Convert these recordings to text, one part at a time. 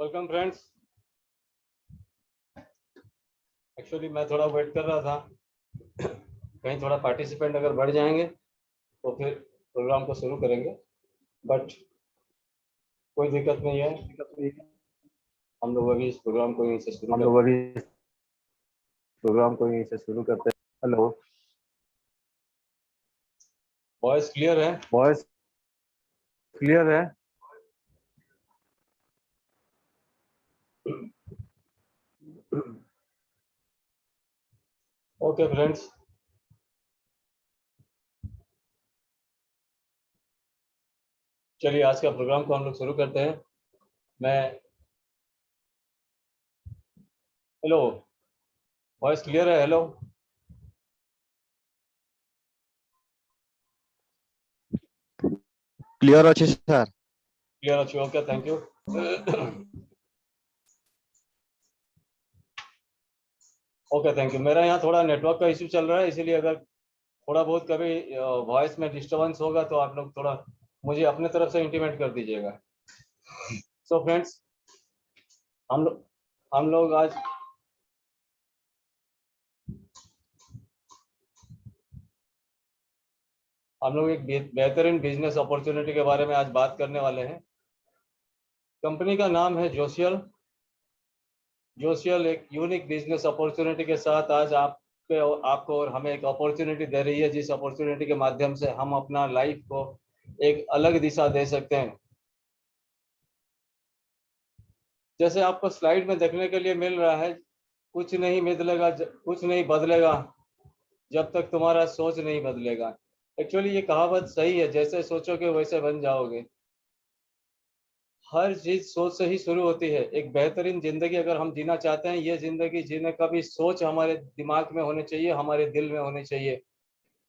Welcome friends. Actually मैं थोड़ा wait कर रहा था कहीं थोड़ा पार्टिसिपेंट अगर बढ़ जाएंगे तो फिर प्रोग्राम को शुरू करेंगे, बट कोई दिक्कत नहीं है। हम लोग अभी इस प्रोग्राम को यहीं से शुरू करते हैं। हेलो, वॉइस क्लियर है? ओके फ्रेंड्स, चलिए आज का प्रोग्राम को हम लोग शुरू करते हैं। हेलो, वॉइस क्लियर है? हेलो, क्लियर अच्छे सर। क्लियर अच्छी? Okay, thank you. Okay, thank you. मेरा यहाँ थोड़ा नेटवर्क का इश्यू चल रहा है, इसीलिए अगर थोड़ा बहुत कभी वॉइस में डिस्टर्बेंस होगा तो आप लोग थोड़ा मुझे अपने तरफ से इंटीमेट कर दीजिएगा। सो फ्रेंड्स, हम लोग आज एक बेहतरीन बिजनेस अपॉर्चुनिटी के बारे में आज बात करने वाले हैं। कंपनी का नाम है जोशियल। एक यूनिक बिजनेस अपॉर्चुनिटी के साथ आज आपको और हमें एक अपॉर्चुनिटी दे रही है, जिस अपॉर्चुनिटी के माध्यम से हम अपना लाइफ को एक अलग दिशा दे सकते हैं। जैसे आपको स्लाइड में देखने के लिए मिल रहा है, कुछ नहीं बदलेगा जब तक तुम्हारा सोच नहीं बदलेगा। एक्चुअली ये कहावत सही है, जैसे सोचोगे वैसे बन जाओगे। हर चीज सोच से ही शुरू होती है। एक बेहतरीन जिंदगी अगर हम जीना चाहते हैं, ये जिंदगी जीने का भी सोच हमारे दिमाग में होनी चाहिए, हमारे दिल में होनी चाहिए।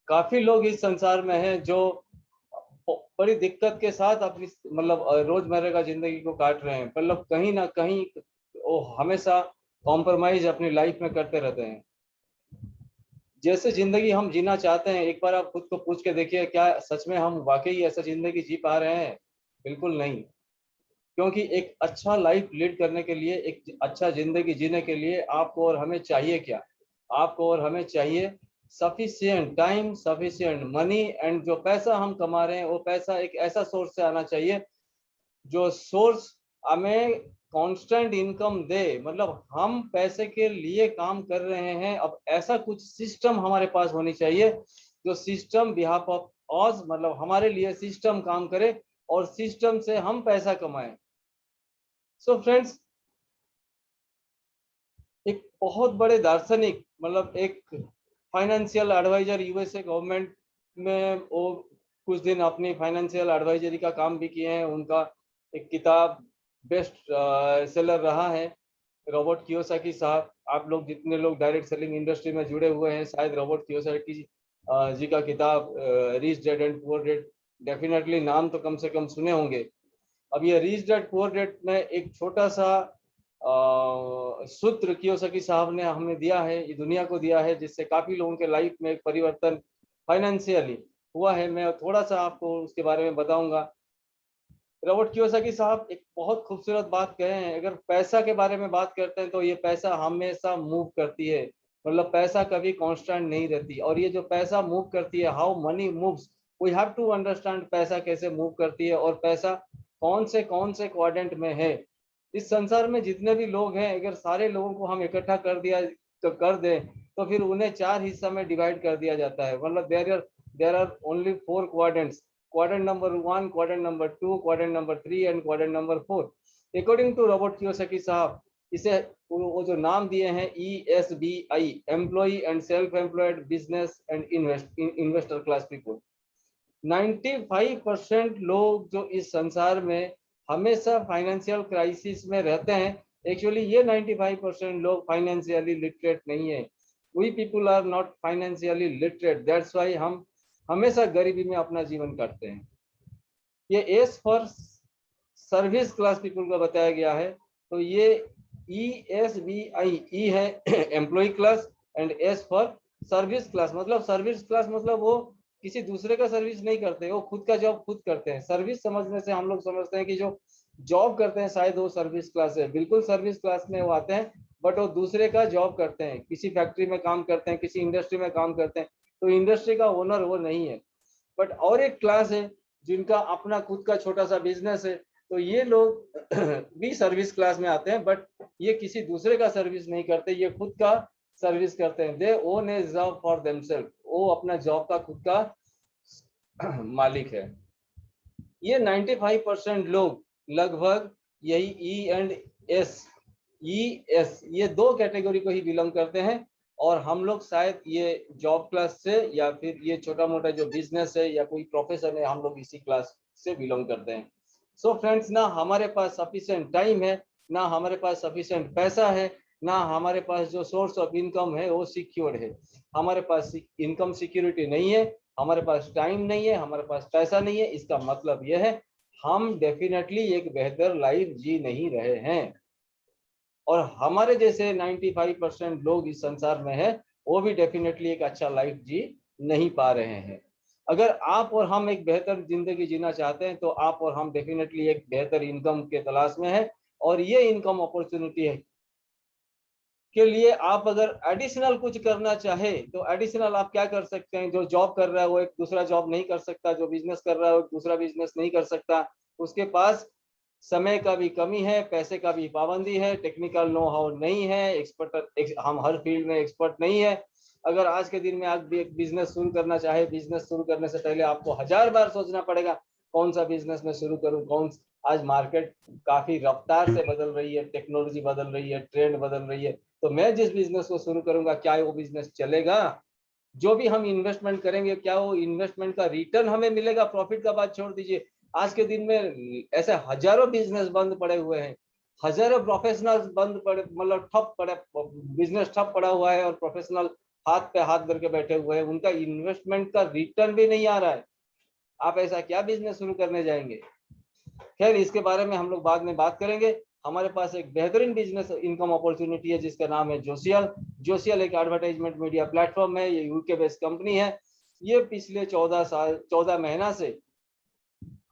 काफी लोग इस संसार में हैं जो बड़ी दिक्कत के साथ अपनी रोजमर्रा का जिंदगी को काट रहे हैं, मतलब कहीं ना कहीं वो हमेशा कॉम्प्रोमाइज अपनी लाइफ में करते रहते हैं। जैसे जिंदगी हम जीना चाहते हैं, एक बार आप खुद को पूछ के देखिए, क्या सच में हम वाकई ऐसा जिंदगी जी पा रहे हैं? बिल्कुल नहीं। क्योंकि एक अच्छा लाइफ लीड करने के लिए, एक अच्छा जिंदगी जीने के लिए आपको और हमें चाहिए क्या? आपको और हमें चाहिए sufficient time, sufficient money, and जो पैसा हम कमा रहे हैं वो पैसा एक ऐसा सोर्स से आना चाहिए जो सोर्स हमें कांस्टेंट इनकम दे। मतलब हम पैसे के लिए काम कर रहे हैं, अब ऐसा कुछ सिस्टम हमारे पास होनी चाहिए जो सिस्टम बिहाफ ऑफ ऑज, मतलब हमारे लिए सिस्टम काम करे और सिस्टम से हम पैसा कमाएं। सो फ्रेंड्स, एक बहुत बड़े दार्शनिक, मतलब एक फाइनेंशियल एडवाइजर यूएसए गवर्नमेंट में, वो कुछ दिन अपनी फाइनेंशियल एडवाइजरी का काम भी किए हैं। उनका एक किताब बेस्ट सेलर रहा है, रॉबर्ट कियोसाकी साहब। आप लोग जितने लोग डायरेक्ट सेलिंग इंडस्ट्री में जुड़े हुए हैं, शायद रॉबर्ट कियोसाकी जी का किताब rich dad and poor dad definitely नाम तो कम से कम सुने होंगे। अब ये रिच डैड पुअर डैड में एक छोटा सा सूत्र कियोसाकी साहब ने हमें दिया है, ये दुनिया को दिया है, जिससे काफी लोगों के लाइफ में एक परिवर्तन फाइनेंशियली हुआ है। मैं थोड़ा सा आपको उसके बारे में बताऊंगा। रॉबर्ट कियोसाकी साहब एक बहुत खूबसूरत बात कहे हैं, अगर पैसा के बारे में बात करते हैं तो ये पैसा हमेशा मूव करती है, मतलब पैसा कभी कांस्टेंट नहीं रहती। और ये जो पैसा मूव करती है, how money moves, we have to understand पैसा कैसे मूव करती है और पैसा कौन से क्वाड्रेंट में है। इस संसार में जितने भी लोग हैं, अगर सारे लोगों को हम इकट्ठा कर दें तो फिर उन्हें 4 हिस्सा में डिवाइड कर दिया जाता है। मतलब there are only 4 quadrants, quadrant number 1, quadrant number 2, quadrant number 3 and quadrant number 4। According to Robert Kiyosaki साहब, इसे वो जो नाम दिए हैं ESBI, employee and self employed business and investor class people. 95% लोग जो इस संसार में हमेशा फाइनेंशियल क्राइसिस में रहते हैं, एक्चुअली ये 95% लोग फाइनेंशियली लिटरेट नहीं है। We people are not financially literate, that's why हम हमेशा गरीबी में अपना जीवन काटते हैं। ये S for service class people का बताया गया है। तो ये ESBI, ई है employ class and S for service class. मतलब सर्विस क्लास मतलब वो किसी दूसरे का सर्विस नहीं करते, वो खुद का जॉब खुद करते हैं। सर्विस समझने से हम लोग समझते हैं कि जो जॉब करते हैं, शायद वो सर्विस क्लास है, बिल्कुल सर्विस क्लास में वो आते हैं, बट वो दूसरे का जॉब करते हैं, किसी फैक्ट्री में काम करते हैं, किसी इंडस्ट्री में काम करते हैं, तो इंडस्ट्री का ओनर वो नहीं है। बट और एक क्लास है जिनका अपना खुद का छोटा सा बिजनेस है, तो ये लोग भी सर्विस क्लास में आते हैं, बट ये किसी दूसरे का सर्विस नहीं करते, ये खुद का सर्विस करते हैं। They own a job for themselves, वो अपना जॉब का खुद का मालिक है। ये 95% लोग लगभग यही ई एस ये दो कैटेगरी को ही बिलोंग करते हैं। और हम लोग शायद ये जॉब क्लास से या फिर ये छोटा मोटा जो बिजनेस है या कोई प्रोफेशन है, हम लोग इसी क्लास से बिलोंग करते हैं। सो फ्रेंड्स, ना हमारे पास सफिशिएंट टाइम है, ना हमारे पास सफिशिएंट पैसा है, ना हमारे पास जो सोर्स ऑफ इनकम है वो सिक्योर्ड है। हमारे पास इनकम सिक्योरिटी नहीं है, हमारे पास टाइम नहीं है, हमारे पास पैसा नहीं है। इसका मतलब यह है हम डेफिनेटली एक बेहतर लाइफ जी नहीं रहे हैं। और हमारे जैसे 95% लोग इस संसार में है, वो भी डेफिनेटली एक अच्छा लाइफ जी नहीं पा रहे हैं। अगर आप और हम एक बेहतर जिंदगी जीना चाहते हैं, तो आप और हम डेफिनेटली एक बेहतर इनकम के तलाश में है। और ये इनकम अपॉर्चुनिटी है के लिए आप अगर एडिशनल कुछ करना चाहे, तो एडिशनल आप क्या कर सकते हैं। जो जॉब कर रहा है वो एक दूसरा जॉब नहीं कर सकता, जो बिजनेस कर रहा है वो एक दूसरा बिजनेस नहीं कर सकता। उसके पास समय का भी कमी है, पैसे का भी पाबंदी है, टेक्निकल नो हाउ नहीं है, एक्सपर्ट हम हर फील्ड में एक्सपर्ट नहीं है। अगर आज के दिन में आप भी एक बिजनेस शुरू करना चाहे, बिजनेस शुरू करने से पहले आपको 1000 बार सोचना पड़ेगा कौन सा बिजनेस में शुरू करूं, आज मार्केट काफी रफ्तार से बदल रही है, टेक्नोलॉजी बदल रही है, ट्रेंड बदल रही है, तो मैं जिस बिजनेस को शुरू करूंगा क्या वो बिजनेस चलेगा। जो भी हम इन्वेस्टमेंट करेंगे क्या वो इन्वेस्टमेंट का रिटर्न हमें मिलेगा। प्रॉफिट का बात छोड़ दीजिए, आज के दिन में ऐसे हजारों बिजनेस बंद पड़े हुए हैं, हजारों प्रोफेशनल्स बंद पड़े, मतलब ठप पड़े, बिजनेस ठप पड़ा हुआ है और प्रोफेशनल हाथ पे हाथ धर के बैठे हुए हैं, उनका इन्वेस्टमेंट का रिटर्न भी नहीं आ रहा है। आप ऐसा क्या बिजनेस शुरू करने जाएंगे। खैर, इसके बारे में हम लोग बाद में बात करेंगे। हमारे पास एक बेहतरीन बिजनेस इनकम अपॉर्चुनिटी है जिसका नाम है जोशियल। जोशियल एक एडवर्टाइजमेंट मीडिया प्लेटफॉर्म है, ये यूके बेस्ड कंपनी है। ये पिछले 14 महीना से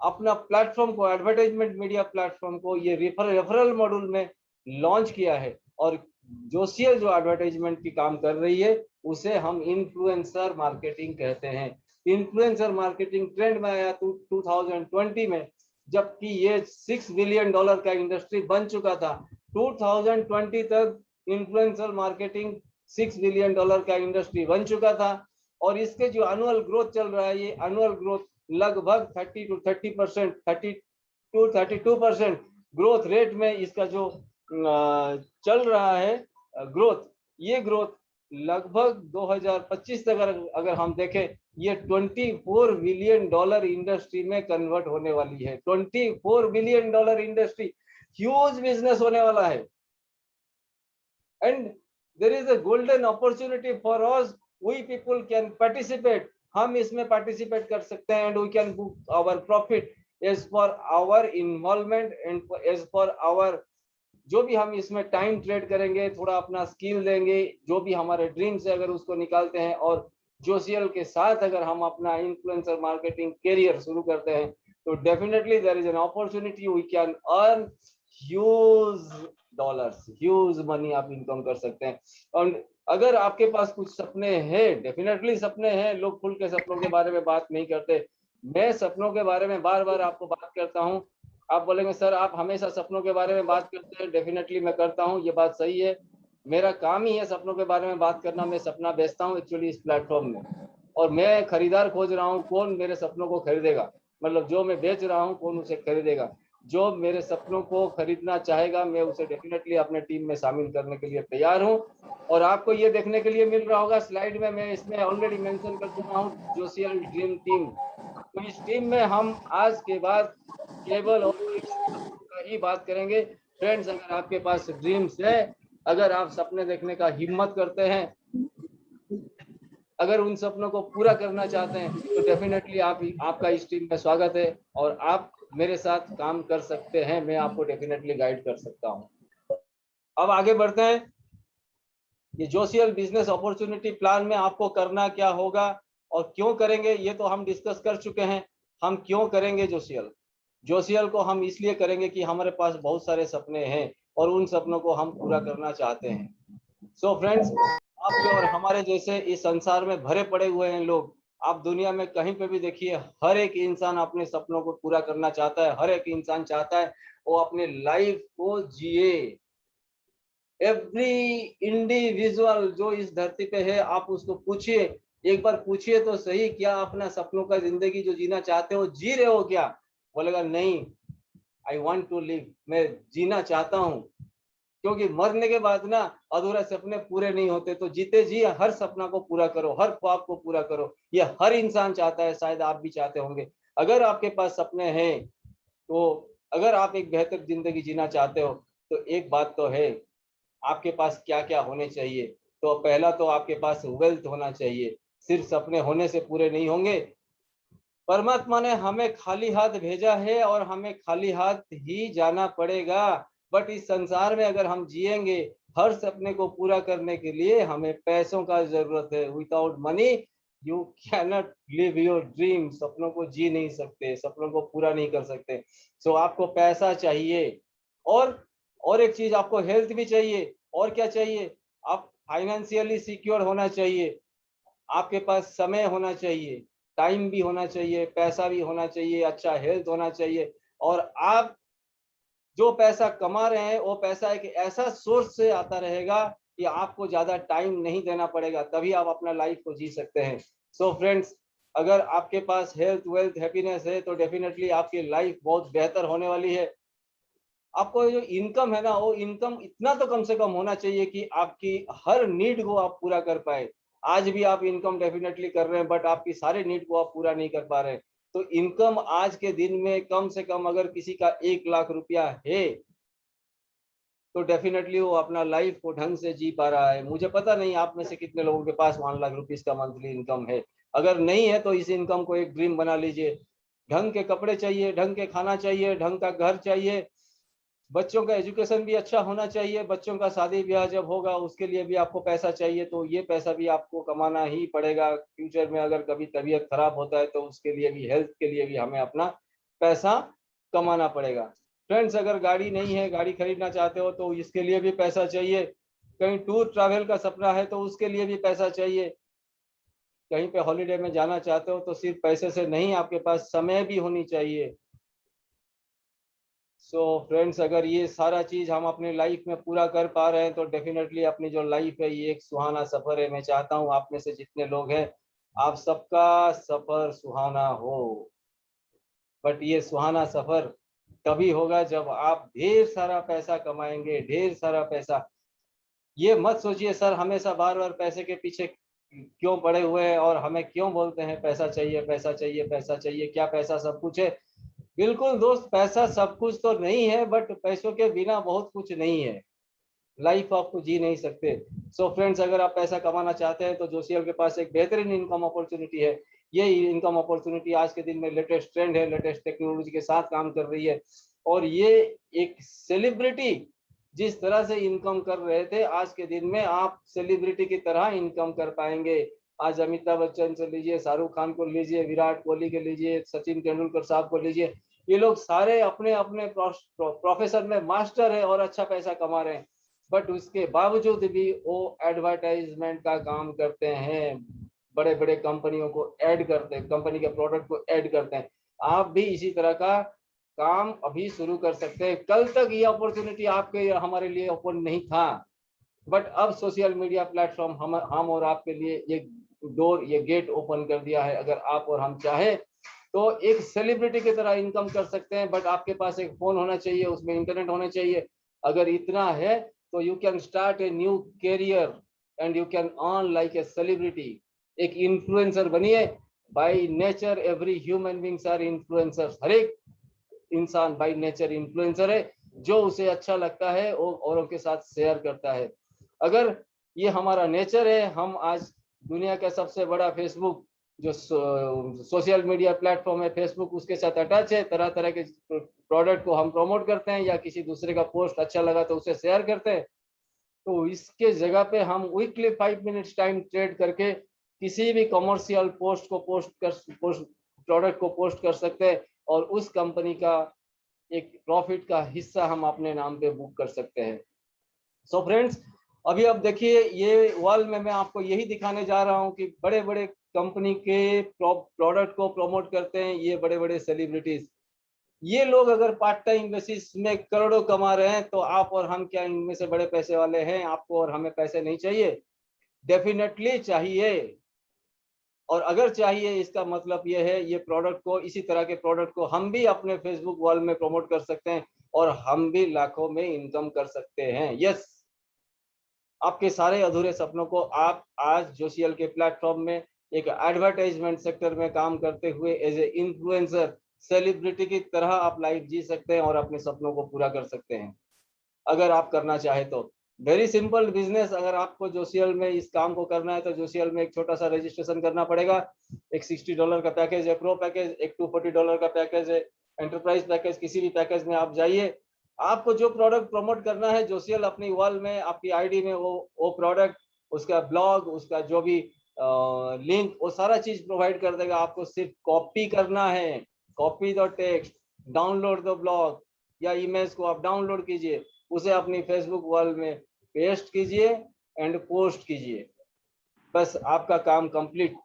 अपना प्लेटफॉर्म को, एडवर्टाइजमेंट मीडिया प्लेटफॉर्म को ये रेफरल मॉड्यूल में लॉन्च किया है। और जोशियल जो एडवर्टाइजमेंट की काम कर रही है उसे हम इन्फ्लुएंसर मार्केटिंग कहते हैं। इन्फ्लुएंसर मार्केटिंग ट्रेंड में आया 2020 में, जबकि ये $6 बिलियन का इंडस्ट्री बन चुका था। 2020 तक इन्फ्लुएंसर मार्केटिंग $6 बिलियन का इंडस्ट्री बन चुका था। और इसके जो एनुअल ग्रोथ चल रहा है, ये एनुअल ग्रोथ लगभग 32% ग्रोथ रेट में इसका जो चल रहा है ग्रोथ, ये ग्रोथ लगभग 2025 तक अगर हम देखें, ये $24 बिलियन इंडस्ट्री में कन्वर्ट होने वाली है। $24 बिलियन इंडस्ट्री, ह्यूज बिजनेस होने वाला है। And there is a golden opportunity for us, we people can participate. हम इसमें पार्टिसिपेट कर सकते हैं and we can book our profit as for our involvement and as for our, जो भी हम इसमें टाइम ट्रेड करेंगे, थोड़ा अपना स्किल देंगे, जो भी हमारे ड्रीम्स है अगर उसको निकालते हैं और जोशियल के साथ अगर हम अपना इन्फ्लुएंसर मार्केटिंग करियर शुरू करते हैं, तो definitely there is an opportunity, we can earn huge dollars, huge money आप इनकम कर सकते हैं। और अगर आपके पास कुछ सपने हैं, डेफिनेटली सपने हैं, लोग खुल के सपनों के बारे में बात नहीं करते। मैं सपनों के बारे में बार बार आपको बात करता हूँ। आप बोलेंगे सर आप हमेशा सपनों के बारे में बात करते हैं, डेफिनेटली मैं करता हूँ, ये बात सही है। मेरा काम ही है सपनों के बारे में बात करना। मैं सपना बेचता हूँ एक्चुअली इस प्लेटफॉर्म में, और मैं खरीदार खोज रहा हूँ, कौन मेरे सपनों को खरीदेगा, मतलब जो मैं बेच रहा हूँ कौन उसे खरीदेगा। जो मेरे सपनों को खरीदना चाहेगा मैं उसे डेफिनेटली अपने टीम में शामिल करने के लिए तैयार हूँ। और आपको ये देखने के लिए मिल रहा होगा स्लाइड में, मैं इसमें ऑलरेडी मेंशन कर चुका हूँ जोशियल ड्रीम टीम। तो इस टीम में हम आज के बाद केवल और का ही बात करेंगे। फ्रेंड्स, अगर आपके पास ड्रीम्स है, अगर आप सपने देखने का हिम्मत करते हैं, अगर उन सपनों को पूरा करना चाहते हैं, तो डेफिनेटली आपका इस टीम में स्वागत है और आप मेरे साथ काम कर सकते हैं। मैं आपको डेफिनेटली गाइड कर सकता हूं। अब आगे बढ़ते हैं। ये जोशियल बिजनेस अपॉर्चुनिटी प्लान में आपको करना क्या होगा और क्यों करेंगे, ये तो हम डिस्कस कर चुके हैं। हम क्यों करेंगे जोशियल, जोशियल को हम इसलिए करेंगे कि हमारे पास बहुत सारे सपने हैं और उन सपनों को हम पूरा करना चाहते हैं। सो फ्रेंड्स, आप और हमारे जैसे इस संसार में भरे पड़े हुए हैं लोग। आप दुनिया में कहीं पे भी देखिए, हर एक इंसान अपने सपनों को पूरा करना चाहता है। हर एक इंसान चाहता है वो अपने लाइफ को जिए। एवरी इंडिविजुअल जो इस धरती पे है, आप उसको पूछिए, एक बार पूछिए तो सही, क्या अपना सपनों का जिंदगी जो जीना चाहते हो जी रहे हो क्या? बोलेगा नहीं, आई वॉन्ट टू लिव, मैं जीना चाहता हूँ। क्योंकि मरने के बाद ना अधूरा सपने पूरे नहीं होते। तो जीते जी हर सपना को पूरा करो, हर ख्वाब को पूरा करो। ये हर इंसान चाहता है, शायद आप भी चाहते होंगे। अगर आपके पास सपने हैं, तो अगर आप एक बेहतर जिंदगी जीना चाहते हो, तो एक बात तो है, आपके पास क्या क्या होने चाहिए। तो पहला तो आपके पास वेल्थ होना चाहिए। सिर्फ सपने होने से पूरे नहीं होंगे। परमात्मा ने हमें खाली हाथ भेजा है और हमें खाली हाथ ही जाना पड़ेगा। बट इस संसार में अगर हम जिएंगे, हर सपने को पूरा करने के लिए हमें पैसों का जरूरत है। Without money you cannot live your dream. सपनों को जी नहीं सकते, सपनों को पूरा नहीं कर सकते। सो आपको पैसा चाहिए। और एक चीज, आपको हेल्थ भी चाहिए। और क्या चाहिए? आप फाइनेंशियली सिक्योर होना चाहिए। आपके पास समय होना चाहिए, टाइम भी होना चाहिए, पैसा भी होना चाहिए, अच्छा हेल्थ होना चाहिए। और आप जो पैसा कमा रहे हैं, वो पैसा एक ऐसा सोर्स से आता रहेगा कि आपको ज्यादा टाइम नहीं देना पड़ेगा, तभी आप अपना लाइफ को जी सकते हैं। सो फ्रेंड्स, अगर आपके पास हेल्थ, वेल्थ, हैप्पीनेस है, तो डेफिनेटली आपकी लाइफ बहुत बेहतर होने वाली है। आपको जो इनकम है ना, वो इनकम इतना तो कम से कम होना चाहिए कि आपकी हर नीड को आप पूरा कर पाए। आज भी आप इनकम डेफिनेटली कर रहे हैं, बट आपकी सारे नीड को आप पूरा नहीं कर पा रहे हैं। तो इनकम आज के दिन में कम से कम अगर किसी का 1 लाख रुपया है, तो डेफिनेटली वो अपना लाइफ को ढंग से जी पा रहा है। मुझे पता नहीं आप में से कितने लोगों के पास 1 लाख रुपीज का मंथली इनकम है। अगर नहीं है तो इस इनकम को एक ड्रीम बना लीजिए। ढंग के कपड़े चाहिए, ढंग के खाना चाहिए, ढंग का घर चाहिए, बच्चों का एजुकेशन भी अच्छा होना चाहिए। बच्चों का शादी ब्याह जब होगा, उसके लिए भी आपको पैसा चाहिए। तो ये पैसा भी आपको कमाना ही पड़ेगा। फ्यूचर में अगर कभी तबीयत खराब होता है, तो उसके लिए भी, हेल्थ के लिए भी हमें अपना पैसा कमाना पड़ेगा। फ्रेंड्स, अगर गाड़ी नहीं है, गाड़ी खरीदना चाहते हो, तो इसके लिए भी पैसा चाहिए। कहीं टूर ट्रैवल का सपना है, तो उसके लिए भी पैसा चाहिए। कहीं पे हॉलीडे में जाना चाहते हो, तो सिर्फ पैसे से नहीं, आपके पास समय भी होनी चाहिए। सो फ्रेंड्स, अगर ये सारा चीज हम अपनी लाइफ में पूरा कर पा रहे हैं, तो डेफिनेटली अपनी जो लाइफ है, ये एक सुहाना सफर है। मैं चाहता हूँ आप में से जितने लोग हैं, आप सबका सफर सुहाना हो। बट ये सुहाना सफर तभी होगा जब आप ढेर सारा पैसा कमाएंगे, ढेर सारा पैसा। ये मत सोचिए सर हमेशा बार बार पैसे के पीछे क्यों पड़े हुए हैं, और हमें क्यों बोलते हैं पैसा चाहिए, पैसा चाहिए, पैसा चाहिए। क्या पैसा सब कुछ है? बिल्कुल दोस्त, पैसा सब कुछ तो नहीं है, बट पैसों के बिना बहुत कुछ नहीं है। लाइफ आपको जी नहीं सकते। सो फ्रेंड्स, अगर आप पैसा कमाना चाहते हैं, तो जोशियल के पास एक बेहतरीन इनकम अपॉर्चुनिटी है। ये इनकम अपॉर्चुनिटी आज के दिन में लेटेस्ट ट्रेंड है, लेटेस्ट टेक्नोलॉजी के साथ काम कर रही है। और ये एक सेलिब्रिटी जिस तरह से इनकम कर रहे थे, आज के दिन में आप सेलिब्रिटी की तरह इनकम कर पाएंगे। आज अमिताभ बच्चन से लीजिए, शाहरुख खान को लीजिए, विराट कोहली के लीजिए, सचिन तेंदुलकर साहब को लीजिए, ये लोग सारे अपने अपने प्रोफेशन में मास्टर है और अच्छा पैसा कमा रहे हैं। बट उसके बावजूद भी वो एडवर्टाइजमेंट का काम करते हैं, बड़े बड़े कंपनियों को ऐड करते हैं, कंपनी के प्रोडक्ट को ऐड करते हैं। आप भी इसी तरह का काम अभी शुरू कर सकते हैं। कल तक ये अपॉर्चुनिटी आपके हमारे लिए ओपन नहीं था, बट अब सोशल मीडिया प्लेटफॉर्म हम और आपके लिए ये डोर, ये गेट ओपन कर दिया है। अगर आप और हम चाहे, तो एक सेलिब्रिटी की तरह इनकम कर सकते हैं। बट आपके पास एक फोन होना चाहिए, उसमें इंटरनेट होना चाहिए। अगर इतना है, तो you can start a new career and you can earn like a celebrity. एक इन्फ्लुएंसर बनिए। By nature every human beings are influencers. हर एक इंसान बाय नेचर इन्फ्लुएंसर है। जो उसे अच्छा लगता है वो औरों के साथ शेयर करता है। अगर ये हमारा नेचर है, हम आज दुनिया का सबसे बड़ा फेसबुक, जो सोशल मीडिया प्लेटफॉर्म है फेसबुक, उसके साथ अटैच है। तरह तरह के प्रोडक्ट को हम प्रमोट करते हैं, या किसी दूसरे का पोस्ट अच्छा लगा तो उसे शेयर करते हैं। तो इसके जगह पे हम वीकली 5 मिनट्स टाइम ट्रेड करके किसी भी कमर्शियल पोस्ट को पोस्ट प्रोडक्ट को पोस्ट कर सकते हैं। और उस कंपनी का एक प्रॉफिट का हिस्सा हम अपने नाम पे बुक कर सकते हैं। सो फ्रेंड्स, अभी अब देखिए ये वर्ल्ड में मैं आपको यही दिखाने जा रहा हूँ कि बड़े बड़े कंपनी के प्रोडक्ट को प्रमोट करते हैं ये बड़े बड़े सेलिब्रिटीज। ये लोग अगर पार्ट टाइम बेसिस में करोड़ों कमा रहे हैं तो आप और हम क्या इनमें से बड़े पैसे वाले हैं? आपको और हमें पैसे नहीं चाहिए? डेफिनेटली चाहिए। और अगर चाहिए इसका मतलब ये है, ये प्रोडक्ट को, इसी तरह के प्रोडक्ट को हम भी अपने फेसबुक वॉल में प्रमोट कर सकते हैं और हम भी लाखों में इनकम कर सकते हैं। यस, आपके सारे अधूरे सपनों को आप आज जोशियल के प्लेटफॉर्म में एक एडवर्टाइजमेंट सेक्टर में काम करते हुए एज ए इन्फ्लुएंसर सेलिब्रिटी की तरह आप लाइफ जी सकते हैं और अपने सपनों को पूरा कर सकते हैं अगर आप करना चाहे तो। Very simple business. अगर आपको जोशियल में इस काम को करना है तो जोशियल में एक छोटा सा रजिस्ट्रेशन करना पड़ेगा। एक $60 का पैकेज है, प्रो पैकेज, एक $240 का पैकेज है, एंटरप्राइज पैकेज। किसी भी पैकेज में आप जाइए, आपको जो प्रोडक्ट प्रमोट करना है जोशियल अपनी वॉल में, आपकी आईडी में, वो प्रोडक्ट, उसका ब्लॉग, उसका जो भी लिंक, वो सारा चीज प्रोवाइड कर देगा। आपको सिर्फ कॉपी करना है, copy the text, download the blog या इमेज को आप डाउनलोड कीजिए, उसे अपनी फेसबुक वॉल में पेस्ट कीजिए एंड पोस्ट कीजिए। बस आपका काम कंप्लीट।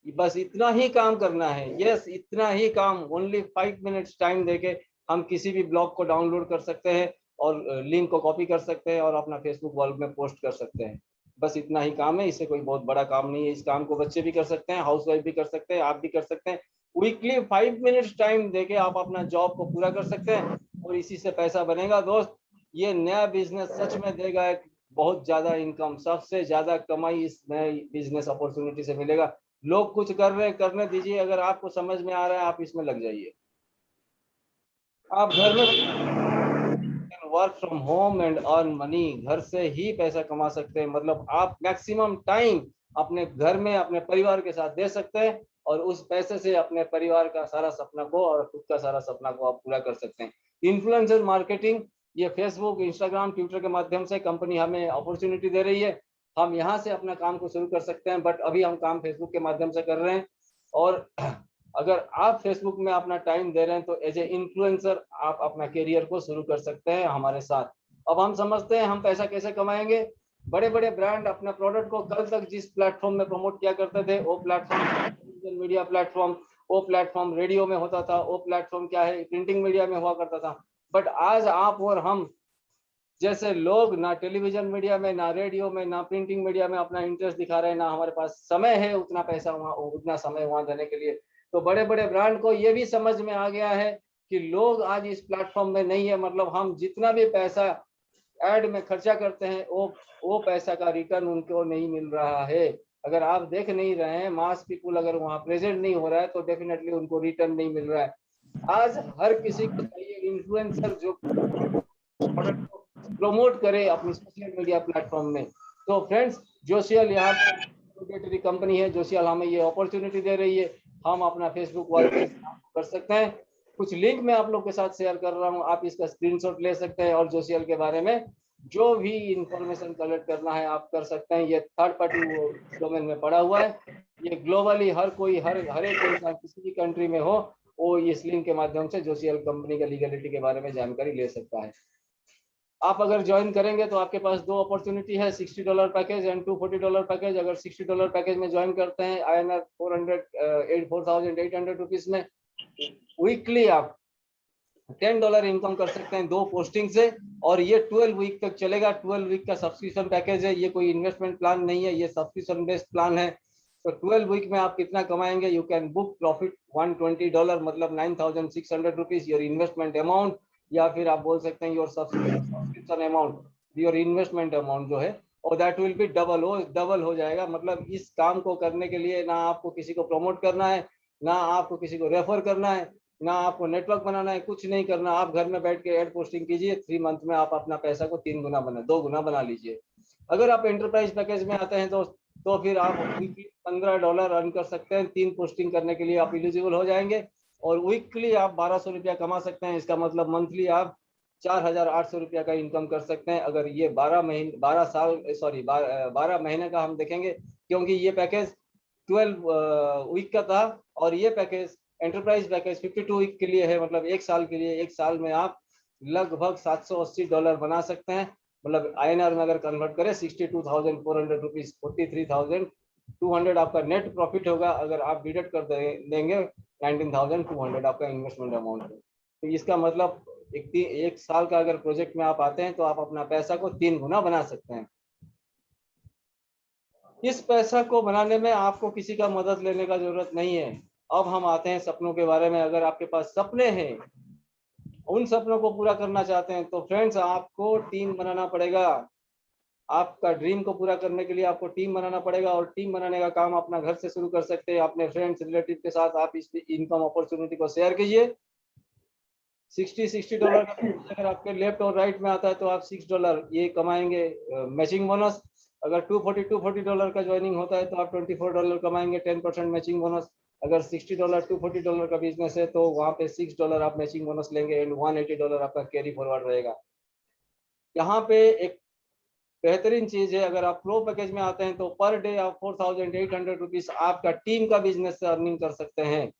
बस इतना ही काम करना है। यस, इतना ही काम। ओनली 5 मिनट्स टाइम देके हम किसी भी ब्लॉग को डाउनलोड कर सकते हैं और लिंक को कॉपी कर सकते हैं और अपना फेसबुक वॉल में पोस्ट कर सकते हैं। बस इतना ही काम है, इससे कोई बहुत बड़ा काम नहीं है। इस काम को बच्चे भी कर सकते हैं, हाउस वाइफ भी कर सकते हैं, आप भी कर सकते हैं। वीकली 5 मिनट्स टाइम देके आप अपना जॉब को पूरा कर सकते हैं और इसी से पैसा बनेगा। दोस्त, ये नया बिजनेस सच में देगा एक बहुत ज्यादा इनकम। सबसे ज्यादा कमाई इस नए बिजनेस अपॉर्चुनिटी से मिलेगा। लोग कुछ कर रहे हैं, करने दीजिए। अगर आपको समझ में आ रहा है आप इसमें लग जाइए। आप घर में work from home and earn money, घर से ही पैसा कमा सकते हैं। मतलब आप मैक्सिमम टाइम अपने घर में अपने परिवार के साथ दे सकते हैं और उस पैसे से अपने परिवार का सारा सपना को और खुद का सारा सपना को आप पूरा कर सकते हैं। इन्फ्लुएंसर मार्केटिंग, ये फेसबुक, इंस्टाग्राम, ट्विटर के माध्यम से कंपनी हमें अपॉर्चुनिटी दे रही है। हम यहाँ से अपना काम को शुरू कर सकते हैं, बट अभी हम काम फेसबुक के माध्यम से कर रहे हैं। और अगर आप फेसबुक में अपना टाइम दे रहे हैं तो एज ए इन्फ्लुएंसर आप अपना करियर को शुरू कर सकते हैं हमारे साथ। अब हम समझते हैं हम पैसा कैसे कमाएंगे। बड़े बड़े ब्रांड अपने प्रोडक्ट को कल तक जिस प्लेटफॉर्म में प्रमोट किया करते थे, वो प्लेटफॉर्म टेलीविजन मीडिया प्लेटफॉर्म, वो प्लेटफॉर्म रेडियो में होता था, वो प्लेटफॉर्म क्या है प्रिंटिंग मीडिया में हुआ करता था। बट आज आप और हम जैसे लोग ना टेलीविजन मीडिया में, ना रेडियो में, ना प्रिंटिंग मीडिया में अपना इंटरेस्ट दिखा रहे हैं, ना हमारे पास समय है उतना पैसा वहाँ, उतना समय वहाँ देने के लिए। तो बड़े बड़े ब्रांड को ये भी समझ में आ गया है कि लोग आज इस प्लेटफॉर्म में नहीं है। मतलब हम जितना भी पैसा एड में खर्चा करते हैं वो पैसा का रिटर्न उनको नहीं मिल रहा है। अगर आप देख नहीं रहे हैं, मास पीपुल अगर वहाँ प्रेजेंट नहीं हो रहा है तो डेफिनेटली उनको रिटर्न नहीं मिल रहा है। आज हर किसी को चाहिए इन्फ्लुएंसर जो प्रोडक्ट को प्रमोट करे अपनी सोशल मीडिया प्लेटफॉर्म में। तो फ्रेंड्स, जोशियल यहाँ पे कंपनी है, जोशियल हमें ये अपॉर्चुनिटी दे रही है। हम अपना फेसबुक वॉल पे कर सकते हैं। कुछ लिंक मैं आप लोग के साथ शेयर कर रहा हूँ, आप इसका स्क्रीनशॉट ले सकते हैं और जोशियल के बारे में जो भी इंफॉर्मेशन कलेक्ट करना है आप कर सकते हैं। ये थर्ड पार्टी डोमेन में पड़ा हुआ है। ये ग्लोबली हर कोई, हर एक इंसान किसी भी कंट्री में हो, वो इस लिंक के माध्यम से जोशियल कंपनी का लीगलिटी के बारे में जानकारी ले सकता है। आप अगर ज्वाइन करेंगे तो आपके पास दो अपॉर्चुनिटी है, $60 पैकेज एंड $240 पैकेज। अगर $60 पैकेज में ज्वाइन करते हैं INR 4,800 रुपीज में, वीकली आप $10 इनकम कर सकते हैं 2 पोस्टिंग से। और ये 12 वीक तक चलेगा। 12 वीक का सब्सक्रिप्शन पैकेज है, ये कोई इन्वेस्टमेंट प्लान नहीं है, ये सब्सक्रिप्शन बेस्ड प्लान है। तो 12 वीक में आप कितना कमाएंगे? यू कैन बुक प्रॉफिट $120, मतलब 9,600 रुपीज योर इन्वेस्टमेंट अमाउंट, या फिर आप बोल सकते हैं your subscription amount, your investment amount जो है, और दैट विल बी डबल हो जाएगा। मतलब इस काम को करने के लिए ना आपको किसी को प्रमोट करना है, ना आपको किसी को रेफर करना है, ना आपको नेटवर्क बनाना है, कुछ नहीं करना। आप घर में बैठ के एड पोस्टिंग कीजिए, 3 मंथ में आप अपना पैसा को 3 गुना 2 गुना बना लीजिए। अगर आप एंटरप्राइज पैकेज में आते हैं तो फिर आप वीकली $15 अर्न कर सकते हैं। 3 पोस्टिंग करने के लिए आप एलिजिबल हो जाएंगे और वीकली आप 1200 रुपया कमा सकते हैं। इसका मतलब मंथली आप 4,800 रुपया का इनकम कर सकते हैं। अगर ये 12 महीने का हम देखेंगे, क्योंकि ये पैकेज 12 वीक का था और ये पैकेज एंटरप्राइज पैकेज 52 वीक के लिए है, मतलब 1 साल के लिए। 1 साल में आप लगभग $780 बना सकते हैं। मतलब INR में अगर कन्वर्ट करें 62,400 रुपीज, 43,200 आपका नेट प्रॉफिट होगा अगर आप डिडक्ट कर देंगे 19,200 आपका इन्वेस्टमेंट अमाउंट है। तो इसका मतलब एक साल का अगर प्रोजेक्ट में आप आते हैं तो आप अपना पैसा को 3 गुना बना सकते हैं। इस पैसा को बनाने में आपको किसी का मदद लेने का जरूरत नहीं है। अब हम आते हैं सपनों के बारे में। अगर आपके पास सपने हैं, उन सपनों को पूरा करना चाहते हैं, तो फ्रेंड्स आपको टीम बनाना पड़ेगा। आपका ड्रीम को पूरा करने के लिए आपको टीम बनाना पड़ेगा, और टीम बनाने का काम अपना घर से शुरू कर सकते हैं। अपने फ्रेंड्स रिलेटिव के साथ आप इस इनकम अपॉर्चुनिटी को शेयर कीजिए। $60 का अगर आपके लेफ्ट और राइट में आता है तो आप $6 ये कमाएंगे मैचिंग बोनस। अगर $240 का ज्वाइनिंग होता है तो आप $24 कमाएंगे 10% मैचिंग बोनस। अगर $60 $240 का बिजनेस है तो वहाँ पे $6 आप मैचिंग बोनस लेंगे एंड $180 आपका कैरी फॉरवर्ड रहेगा। यहाँ पे एक बेहतरीन चीज है, अगर आप प्रो पैकेज में आते हैं तो पर डे आप 4,800 रुपीज आपका टीम का बिजनेस से अर्निंग कर सकते हैं।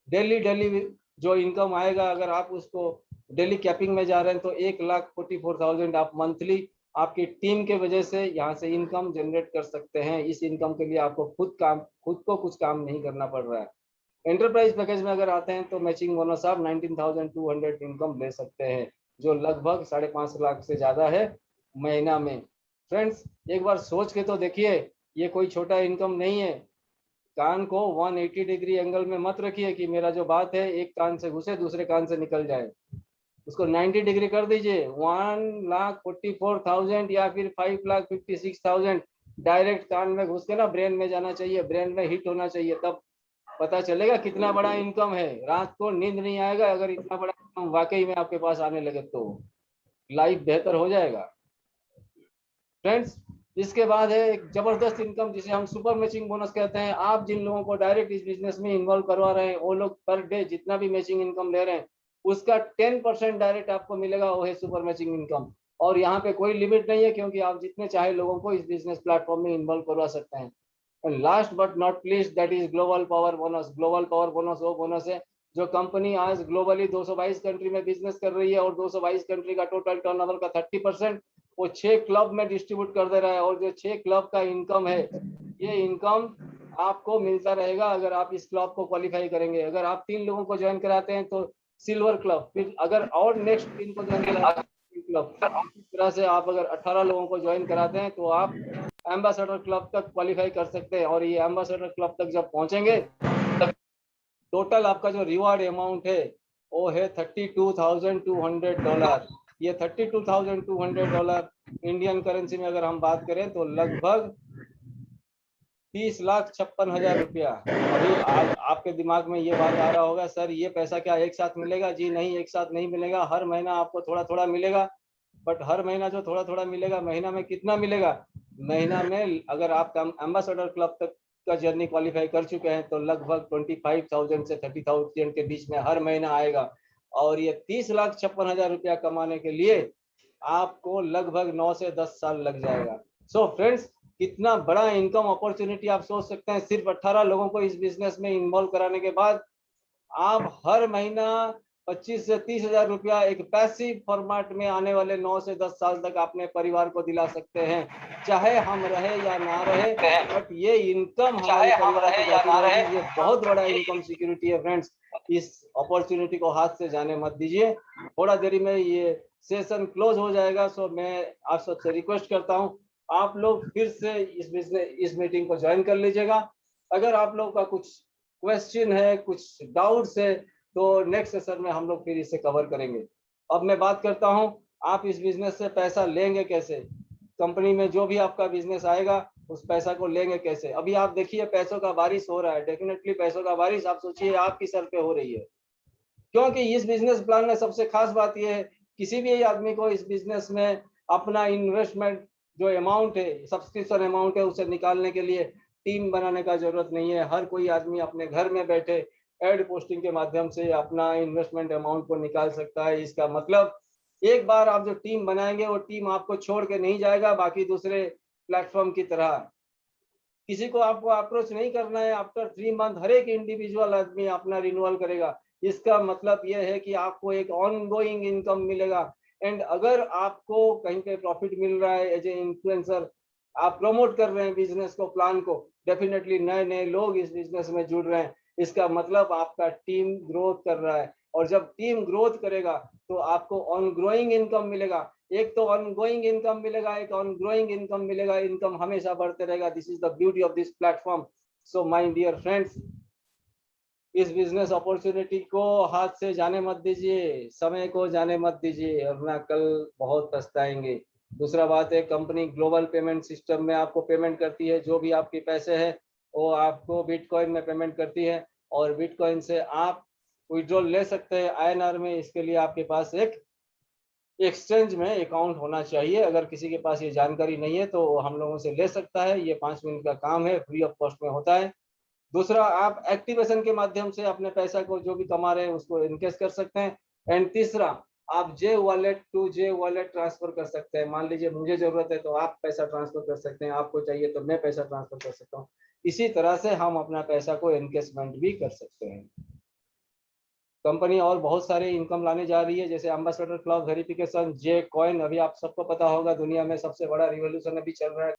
डेली जो इनकम आएगा, अगर आप उसको डेली कैपिंग में जा रहे हैं तो 1,44,000 आप मंथली आपकी टीम के वजह से यहाँ से इनकम जनरेट कर सकते हैं। इस इनकम के लिए आपको खुद को कुछ काम नहीं करना पड़ रहा है। एंटरप्राइज पैकेज में अगर आते हैं तो मैचिंग बोनस आप 19,200 इनकम ले सकते हैं, जो लगभग 5.5 लाख से ज्यादा है महीना में। फ्रेंड्स एक बार सोच के तो देखिए, ये कोई छोटा इनकम नहीं है। कान को 180 डिग्री एंगल में मत रखिए कि मेरा जो बात है एक कान से घुसे दूसरे कान से निकल जाए। उसको 90 डिग्री कर दीजिए। 1,44,000 या फिर 5,56,000 डायरेक्ट कान में घुस के ना ब्रेन में जाना चाहिए, ब्रेन में हिट होना चाहिए, तब पता चलेगा कितना बड़ा इनकम है। रात को नींद नहीं आएगा अगर इतना बड़ा इनकम वाकई में आपके पास आने लगे तो लाइफ बेहतर हो जाएगा। फ्रेंड्स इसके बाद है एक जबरदस्त इनकम जिसे हम सुपर मैचिंग बोनस कहते हैं। आप जिन लोगों को डायरेक्ट इस बिजनेस में इन्वॉल्व करवा रहे हैं, वो लोग पर डे जितना भी मैचिंग इनकम ले रहे हैं उसका 10% डायरेक्ट आपको मिलेगा, वो है सुपर मैचिंग इनकम। और यहाँ पे कोई लिमिट नहीं है, क्योंकि आप जितने चाहे लोगों को इस बिजनेस प्लेटफॉर्म में इन्वॉल्व करवा सकते हैं। And last but not least that is global power bonus. Global power bonus वो बोनस है जो कंपनी आज ग्लोबली 222 कंट्री में बिजनेस कर रही है, और 222 कंट्री का टोटल टर्नओवर का 30% वो 6 क्लब में डिस्ट्रीब्यूट कर दे रहा है। और जो 6 क्लब का इनकम है, ये इनकम आपको मिलता रहेगा अगर आप इस क्लब को क्वालिफाई करेंगे। अगर आप 3 लोगों को ज्वाइन कराते हैं तो सिल्वर क्लब, फिर अगर और नेक्स्ट 3 को ज्वाइन कराते हैं क्लब, इस तरह से आप अगर 18 लोगों को ज्वाइन कराते हैं तो आप एम्बेसडर क्लब तक क्वालिफाई कर सकते हैं। और ये एम्बेसडर क्लब तक जब पहुंचेंगे तब टोटल आपका जो रिवॉर्ड अमाउंट है वो है $32,200। ये $32,200 इंडियन करेंसी में अगर हम बात करें तो लगभग 30,56,000 रुपया। अभी आपके दिमाग में ये बात आ रहा होगा, सर ये पैसा क्या एक साथ मिलेगा? जी नहीं, एक साथ नहीं मिलेगा, हर महीना आपको थोड़ा थोड़ा मिलेगा। बट हर महीना जो थोड़ा थोड़ा मिलेगा, महीना में कितना मिलेगा? महीना में अगर आप एम्बेसडर क्लब तक का जर्नी क्वालिफाई कर चुके हैं तो लगभग 25,000 से 30,000 के बीच में हर महीना आएगा। और ये 30,56,000 रुपया कमाने के लिए आपको लगभग 9 से 10 साल लग जाएगा। सो फ्रेंड्स कितना बड़ा इनकम अपॉर्चुनिटी आप सोच सकते हैं। सिर्फ 18 लोगों को इस बिजनेस में इन्वॉल्व कराने के बाद आप हर महीना 25 से 30,000 रुपया एक पैसिव फॉर्मेट में आने वाले 9 से 10 साल तक अपने परिवार को दिला सकते हैं, चाहे हम रहे या ना रहे। बट ये इनकम हमारे परिवार को जाती रहेगी। ये बहुत बड़ा इनकम सिक्योरिटी है फ्रेंड्स। इस अपॉर्चुनिटी को हाथ से जाने मत दीजिए। थोड़ा देरी में ये सेशन क्लोज हो जाएगा, सो मैं आप सबसे रिक्वेस्ट करता हूँ आप लोग फिर से इस मीटिंग को ज्वाइन कर लीजिएगा। अगर आप लोग का कुछ क्वेश्चन है, कुछ डाउट्स है, तो नेक्स्ट सेशन में हम लोग फिर इसे कवर करेंगे। अब मैं बात करता हूं आप इस बिजनेस से पैसा लेंगे कैसे। कंपनी में जो भी आपका बिजनेस आएगा उस पैसा को लेंगे कैसे। अभी आप देखिए पैसों का बारिश हो रहा है, डेफिनेटली पैसों का बारिश आप सोचिए आपकी सर पे हो रही है, क्योंकि इस बिजनेस प्लान में सबसे खास बात यह है किसी भी आदमी को इस बिजनेस में अपना इन्वेस्टमेंट जो अमाउंट है, सब्सक्रिप्शन अमाउंट है, उसे निकालने के लिए टीम बनाने का जरूरत नहीं है। हर कोई आदमी अपने घर में बैठे एड पोस्टिंग के माध्यम से अपना इन्वेस्टमेंट अमाउंट को निकाल सकता है। इसका मतलब एक बार आप जो टीम बनाएंगे वो टीम आपको छोड़ के नहीं जाएगा, बाकी दूसरे प्लेटफॉर्म की तरह। किसी को आपको अप्रोच नहीं करना है। आफ्टर 3 मंथ हर एक इंडिविजुअल आदमी अपना रिन्यूअल करेगा। इसका मतलब यह है कि आपको एक ऑनगोइंग इनकम मिलेगा। एंड अगर आपको कहीं पे प्रॉफिट मिल रहा है एज ए इन्फ्लुएंसर, आप प्रमोट कर रहे हैं बिजनेस को, प्लान को, डेफिनेटली नए नए लोग इस बिजनेस में जुड़ रहे हैं। इसका मतलब आपका टीम ग्रोथ कर रहा है, और जब टीम ग्रोथ करेगा तो आपको ऑन ग्रोइंग इनकम मिलेगा। एक तो ऑन गोइंग इनकम मिलेगा, एक ऑन ग्रोइंग इनकम मिलेगा। इनकम हमेशा बढ़ते रहेगा। This is the beauty of this platform. So my dear friends, इस बिजनेस अपॉर्चुनिटी को हाथ से जाने मत दीजिए, समय को जाने मत दीजिए, वरना कल बहुत पछताएंगे। दूसरा बात है, कंपनी ग्लोबल पेमेंट सिस्टम में आपको पेमेंट करती है। जो भी आपके पैसे हैं वो आपको बिटकॉइन में पेमेंट करती है, और बिटकॉइन से आप विड्रॉल ले सकते हैं आईएनआर में। इसके लिए आपके पास एक एक्सचेंज में अकाउंट होना चाहिए। अगर किसी के पास ये जानकारी नहीं है तो हम लोगों से ले सकता है। ये 5 मिनट का काम है, फ्री ऑफ कॉस्ट में होता है। दूसरा, आप एक्टिवेशन के माध्यम से अपने पैसा को जो भी कमा रहे हैं उसको इनकेस कर सकते हैं। एंड तीसरा, आप J wallet to J wallet transfer कर सकते हैं। मान लीजिए मुझे जरूरत है तो आप पैसा ट्रांसफर कर सकते हैं, आपको चाहिए तो मैं पैसा ट्रांसफर कर सकता हूँ। इसी तरह से हम अपना पैसा को इनकेसमेंट भी कर सकते हैं। कंपनी और बहुत सारे इनकम लाने जा रही है, जैसे एम्बेसडर क्लब वेरिफिकेशन, जे कॉइन। अभी आप सबको पता होगा दुनिया में सबसे बड़ा रिवॉल्यूशन अभी चल रहा है।